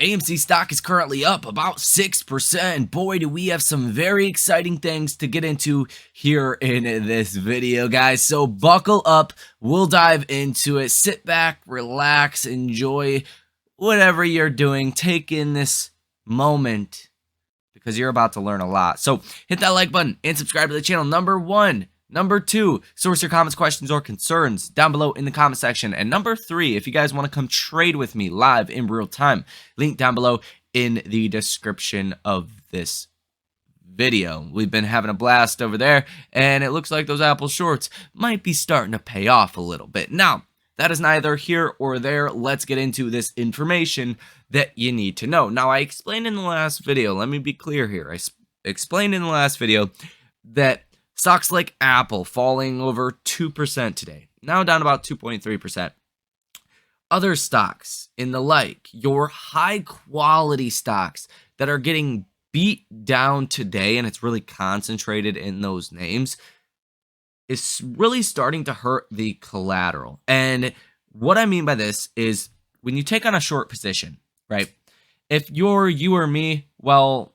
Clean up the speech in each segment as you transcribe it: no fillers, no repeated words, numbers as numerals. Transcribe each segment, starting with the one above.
AMC stock is currently up about 6%. Boy, do we have some very exciting things to get into here in this video, guys. So buckle up. We'll dive into it. Sit back, relax, enjoy whatever you're doing. Take in this moment because you're about to learn a lot. So hit that like button and subscribe to the channel. Number 1. Number 2, source your comments, questions, or concerns down below in the comment section. And number 3, if you guys want to come trade with me live in real time, link down below in the description of this video. We've been having a blast over there, and it looks like those Apple shorts might be starting to pay off a little bit. Now, that is neither here or there. Let's get into this information that you need to know. Now, I explained in the last video, let me be clear here. I explained in the last video that stocks like Apple falling over 2% today, now down about 2.3%. Other stocks in the like, your high quality stocks that are getting beat down today, and it's really concentrated in those names, is really starting to hurt the collateral. And what I mean by this is when you take on a short position, right? If you're you or me, well,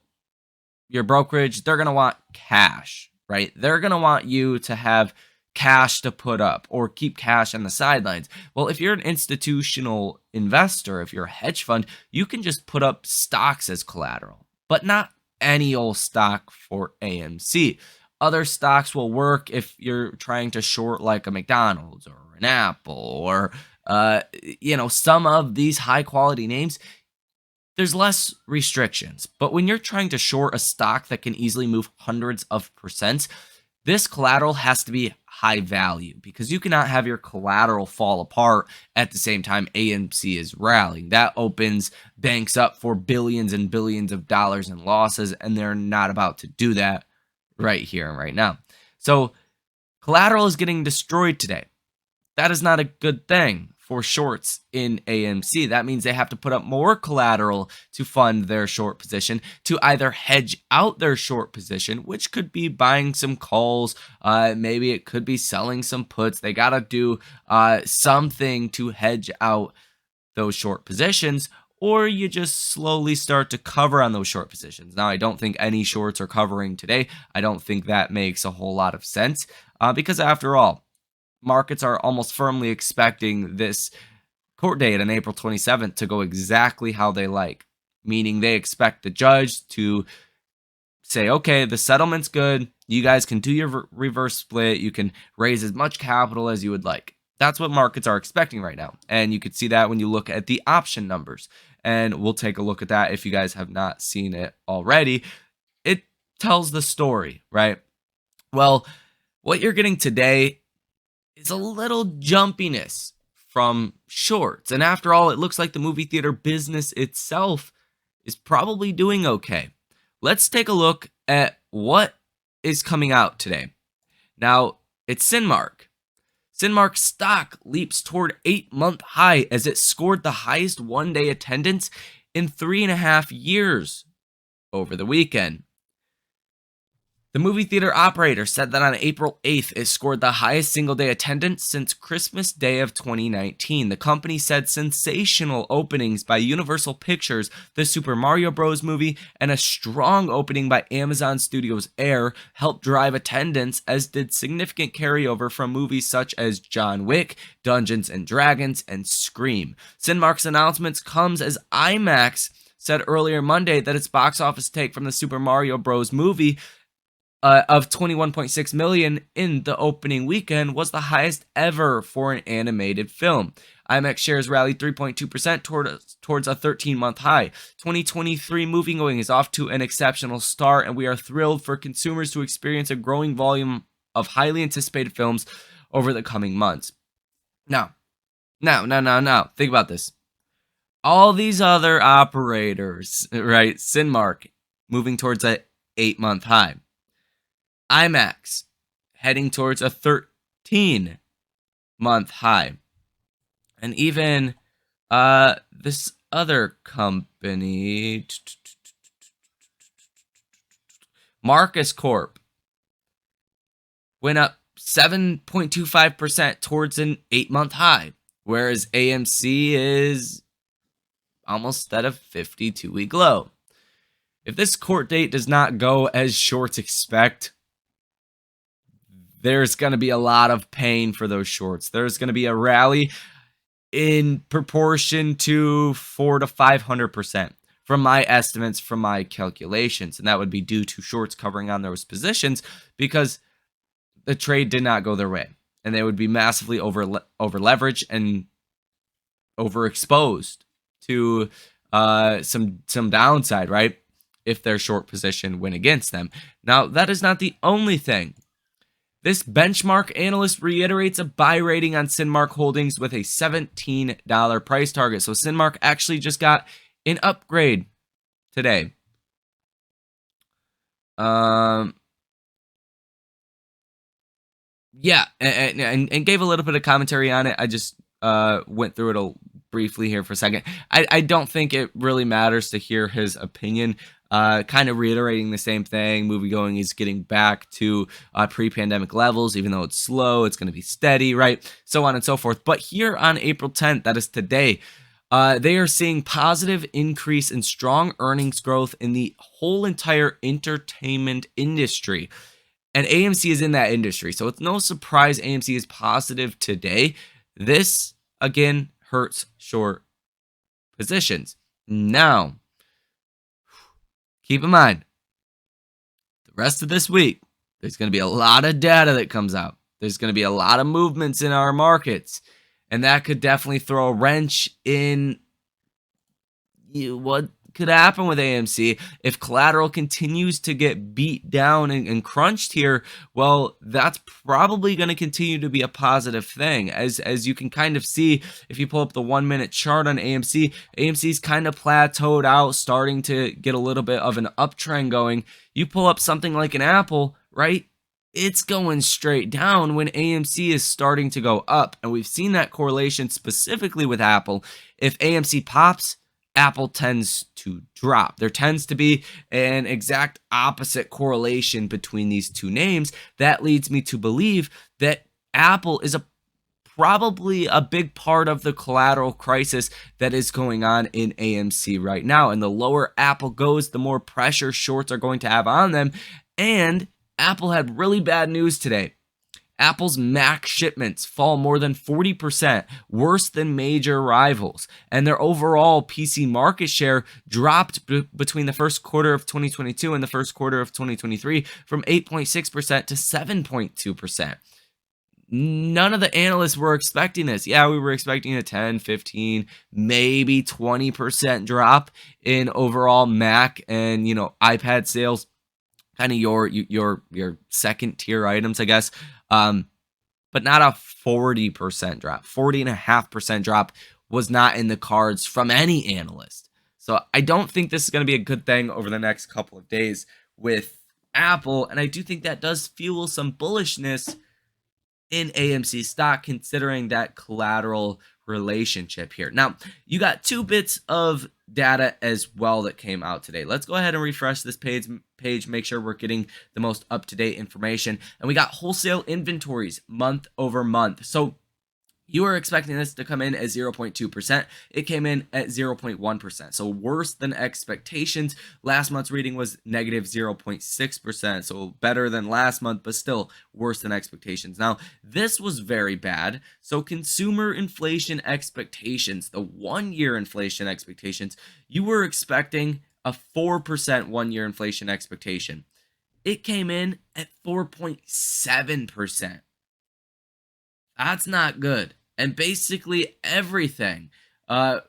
your brokerage, they're going to want cash. Right? They're going to want you to have cash to put up or keep cash on the sidelines. Well, if you're an institutional investor, if you're a hedge fund, you can just put up stocks as collateral, but not any old stock for AMC. Other stocks will work if you're trying to short like a McDonald's or an Apple or, some of these high quality names. There's less restrictions, but when you're trying to short a stock that can easily move hundreds of percents, this collateral has to be high value because you cannot have your collateral fall apart at the same time AMC is rallying. That opens banks up for billions and billions of dollars in losses, and they're not about to do that right here and right now. So collateral is getting destroyed today. That is not a good thing for shorts in AMC. That means they have to put up more collateral to fund their short position, to either hedge out their short position, which could be buying some calls, maybe it could be selling some puts. They got to do something to hedge out those short positions, or you just slowly start to cover on those short positions. Now, I don't think any shorts are covering today. I don't think that makes a whole lot of sense because after all, markets are almost firmly expecting this court date on April 27th to go exactly how they like, meaning they expect the judge to say, okay, the settlement's good. You guys can do your reverse split. You can raise as much capital as you would like. That's what markets are expecting right now. And you could see that when you look at the option numbers. And we'll take a look at that if you guys have not seen it already. It tells the story, right? Well, what you're getting today is a little jumpiness from shorts. And after all, it looks like the movie theater business itself is probably doing okay. Let's take a look at what is coming out today. Now, it's Cinemark. Cinemark stock leaps toward 8-month high as it scored the highest one-day attendance in 3.5 years over the weekend. The movie theater operator said that on April 8th, it scored the highest single-day attendance since Christmas Day of 2019. The company said sensational openings by Universal Pictures, the Super Mario Bros. Movie, and a strong opening by Amazon Studios' Air helped drive attendance, as did significant carryover from movies such as John Wick, Dungeons & Dragons, and Scream. Cinemark's announcements comes as IMAX said earlier Monday that its box office take from the Super Mario Bros. Movie of 21.6 million in the opening weekend was the highest ever for an animated film. IMAX shares rallied 3.2% towards a 13-month high. 2023 moviegoing is off to an exceptional start, and we are thrilled for consumers to experience a growing volume of highly anticipated films over the coming months. Now, think about this. All these other operators, right? Cinemark moving towards an 8-month high. IMAX heading towards a 13-month high. And even this other company, Marcus Corp, went up 7.25% towards an 8-month high, whereas AMC is almost at a 52-week low. If this court date does not go as shorts expect, there's going to be a lot of pain for those shorts. There's going to be a rally in proportion to 400 to 500% from my estimates, from my calculations. And that would be due to shorts covering on those positions because the trade did not go their way. And they would be massively over leveraged and overexposed to some downside, right? If their short position went against them. Now, that is not the only thing. This benchmark analyst reiterates a buy rating on Cinemark holdings with a $17 price target. So Cinemark actually just got an upgrade today. Yeah, and gave a little bit of commentary on it. I just went through it briefly here for a second. I don't think it really matters to hear his opinion. Kind of reiterating the same thing. Moviegoing is getting back to pre-pandemic levels, even though it's slow. It's going to be steady, right? So on and so forth. But here on April 10th, that is today, they are seeing positive increase in strong earnings growth in the whole entire entertainment industry. And AMC is in that industry. So it's no surprise AMC is positive today. This, again, hurts short positions. Now, keep in mind, the rest of this week, there's going to be a lot of data that comes out. There's going to be a lot of movements in our markets. And that could definitely throw a wrench in what could happen with AMC if collateral continues to get beat down and crunched here. Well, that's probably going to continue to be a positive thing. As you can kind of see, if you pull up the 1-minute chart on AMC's kind of plateaued out, starting to get a little bit of an uptrend going. You pull up something like an Apple, right? It's going straight down when AMC is starting to go up. And we've seen that correlation specifically with Apple. If AMC pops, Apple tends to drop. There tends to be an exact opposite correlation between these two names. That leads me to believe that Apple is probably a big part of the collateral crisis that is going on in AMC right now. And the lower Apple goes, the more pressure shorts are going to have on them. And Apple had really bad news today. Apple's Mac shipments fall more than 40%, worse than major rivals, and their overall PC market share dropped between the first quarter of 2022 and the first quarter of 2023 from 8.6% to 7.2%. None of the analysts were expecting this. Yeah, we were expecting a 10, 15, maybe 20% drop in overall Mac and, iPad sales. Kind of your second tier items, I guess, but not a 40% drop. 40.5% drop was not in the cards from any analyst. So I don't think this is going to be a good thing over the next couple of days with Apple, and I do think that does fuel some bullishness in AMC stock, considering that collateral relationship here. Now, you got two bits of data as well that came out today. Let's go ahead and refresh this page, make sure we're getting the most up-to-date information. And we got wholesale inventories month over month. So you were expecting this to come in at 0.2%. It came in at 0.1%. So worse than expectations. Last month's reading was negative 0.6%. So better than last month, but still worse than expectations. Now, this was very bad. So consumer inflation expectations, the 1-year inflation expectations, you were expecting a 4% 1-year inflation expectation. It came in at 4.7%. That's not good. And basically everything went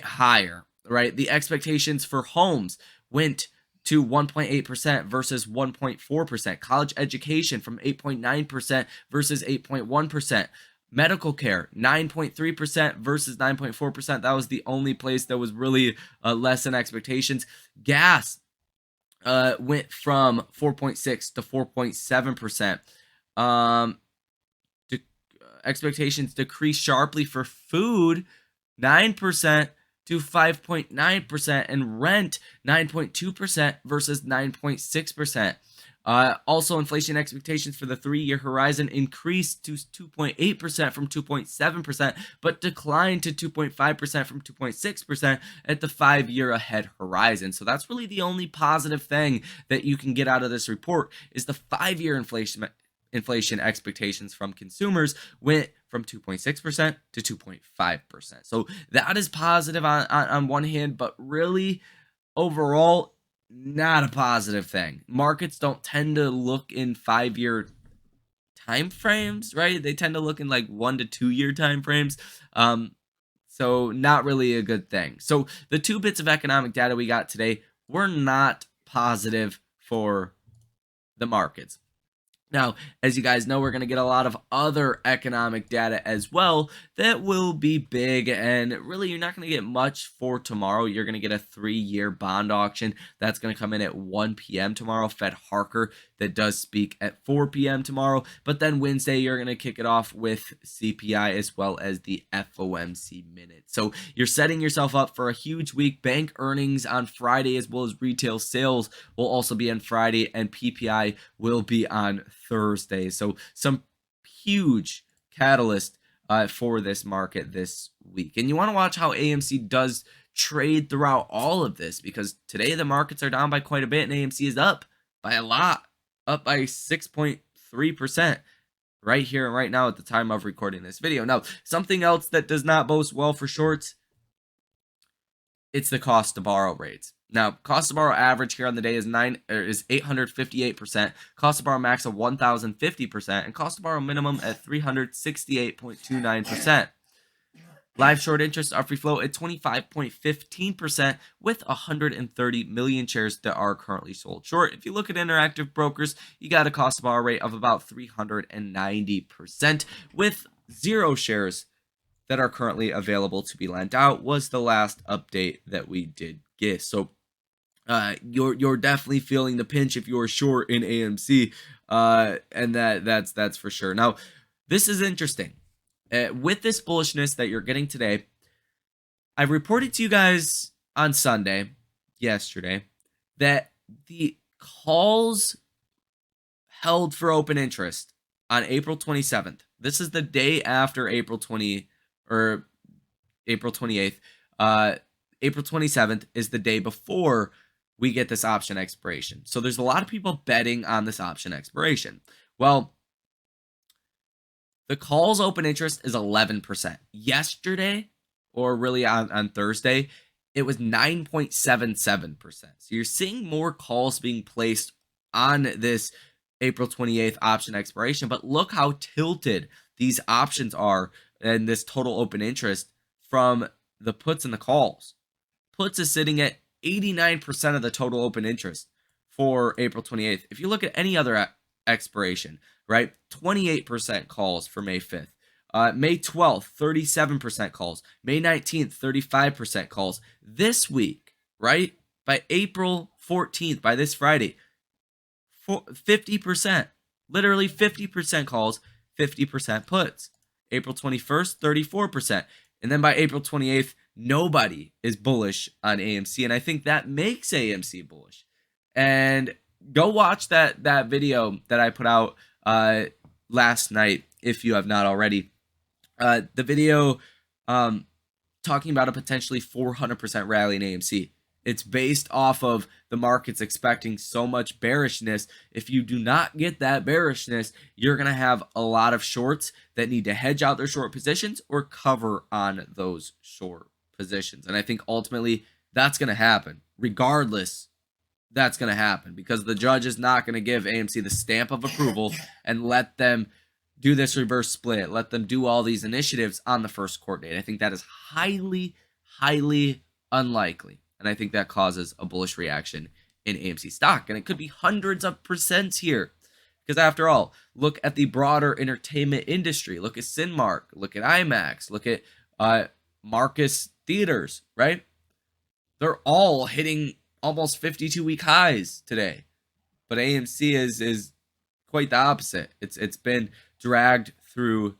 higher, right? The expectations for homes went to 1.8% versus 1.4%. College education from 8.9% versus 8.1%. Medical care, 9.3% versus 9.4%. That was the only place that was really less than expectations. Gas went from 4.6 to 4.7%. Expectations decreased sharply for food, 9% to 5.9%, and rent 9.2% versus 9.6%. Also, inflation expectations for the 3-year horizon increased to 2.8% from 2.7%, but declined to 2.5% from 2.6% at the 5-year ahead horizon. So that's really the only positive thing that you can get out of this report is the 5-year inflation expectations from consumers went from 2.6% to 2.5%. So that is positive on one hand, but really overall, not a positive thing. Markets don't tend to look in 5-year time frames, right? They tend to look in like 1 to 2 year time frames. So not really a good thing. So the 2 bits of economic data we got today were not positive for the markets. Now, as you guys know, we're going to get a lot of other economic data as well that will be big, and really you're not going to get much for tomorrow. You're going to get a 3-year bond auction that's going to come in at 1 p.m. tomorrow. Fed Harker that does speak at 4 p.m. tomorrow, but then Wednesday you're going to kick it off with CPI as well as the FOMC minutes. So you're setting yourself up for a huge week. Bank earnings on Friday as well as retail sales will also be on Friday, and PPI will be on Thursday. So some huge catalyst for this market this week. And you want to watch how AMC does trade throughout all of this, because today the markets are down by quite a bit and AMC is up by a lot, up by 6.3% right here and right now at the time of recording this video. Now, something else that does not bode well for shorts, it's the cost to borrow rates. Now, cost to borrow average here on the day is 858%, cost to borrow max of 1,050%, and cost to borrow minimum at 368.29%. Live short interest are free float at 25.15% with 130 million shares that are currently sold short. If you look at Interactive Brokers, you got a cost to borrow rate of about 390% with 0 shares that are currently available to be lent out was the last update that we did get. So you're definitely feeling the pinch if you're short in AMC, and that's for sure. Now, this is interesting. With this bullishness that you're getting today, I reported to you guys on Sunday, yesterday, that the calls held for open interest on April 27th. This is the day after April 28th. April 27th is the day before we get this option expiration. So there's a lot of people betting on this option expiration. Well, the calls open interest is 11%. Yesterday, or really on Thursday, it was 9.77%. So you're seeing more calls being placed on this April 28th option expiration, but look how tilted these options are and this total open interest from the puts and the calls. Puts is sitting at 89% of the total open interest for April 28th. If you look at any other expiration, right, 28% calls for May 5th. May 12th, 37% calls. May 19th, 35% calls. This week, right, by April 14th, by this Friday, 50%, literally 50% calls, 50% puts. April 21st, 34%. And then by April 28th, nobody is bullish on AMC. And I think that makes AMC bullish. And go watch that video that I put out last night if you have not already. The video talking about a potentially 400% rally in AMC. It's based off of the markets expecting so much bearishness. If you do not get that bearishness, you're going to have a lot of shorts that need to hedge out their short positions or cover on those short positions. And I think ultimately that's going to happen. Regardless, that's going to happen because the judge is not going to give AMC the stamp of approval and let them do this reverse split, let them do all these initiatives on the first court date. I think that is highly, highly unlikely. And I think that causes a bullish reaction in AMC stock. And it could be hundreds of percents here. Because after all, look at the broader entertainment industry. Look at Cinemark. Look at IMAX. Look at Marcus Theaters, right? They're all hitting almost 52-week highs today. But AMC is quite the opposite. It's been dragged through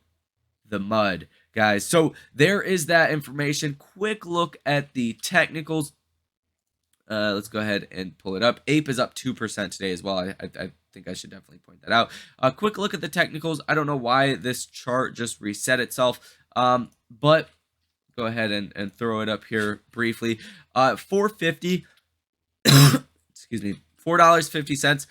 the mud, guys. So there is that information. Quick look at the technicals. Let's go ahead and pull it up. APE is up 2% today as well. I think I should definitely point that out. A quick look at the technicals. I don't know why this chart just reset itself, but go ahead and throw it up here briefly. 450, excuse me, $4.50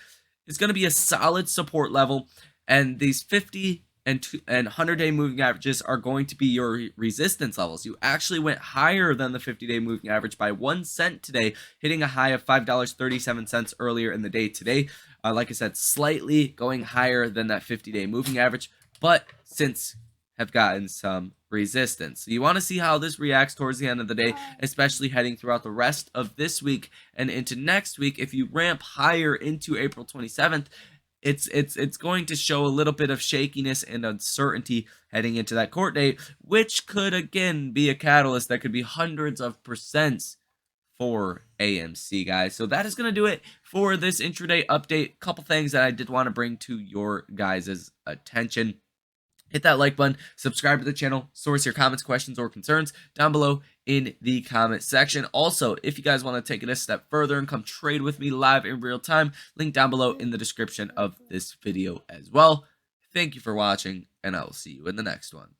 is going to be a solid support level, and these 50 and 100-day moving averages are going to be your resistance levels. You actually went higher than the 50-day moving average by 1 cent today, hitting a high of $5.37 earlier in the day today. Like I said, slightly going higher than that 50-day moving average, but since have gotten some resistance. So you want to see how this reacts towards the end of the day, especially heading throughout the rest of this week and into next week. If you ramp higher into April 27th, it's going to show a little bit of shakiness and uncertainty heading into that court date, which could again be a catalyst that could be hundreds of percents for AMC, guys. So that is going to do it for this intraday update. Couple things that I did want to bring to your guys' attention. Hit that like button, subscribe to the channel, source your comments, questions, or concerns down below in the comment section. Also, if you guys want to take it a step further and come trade with me live in real time, link down below in the description of this video as well. Thank you for watching, and I will see you in the next one.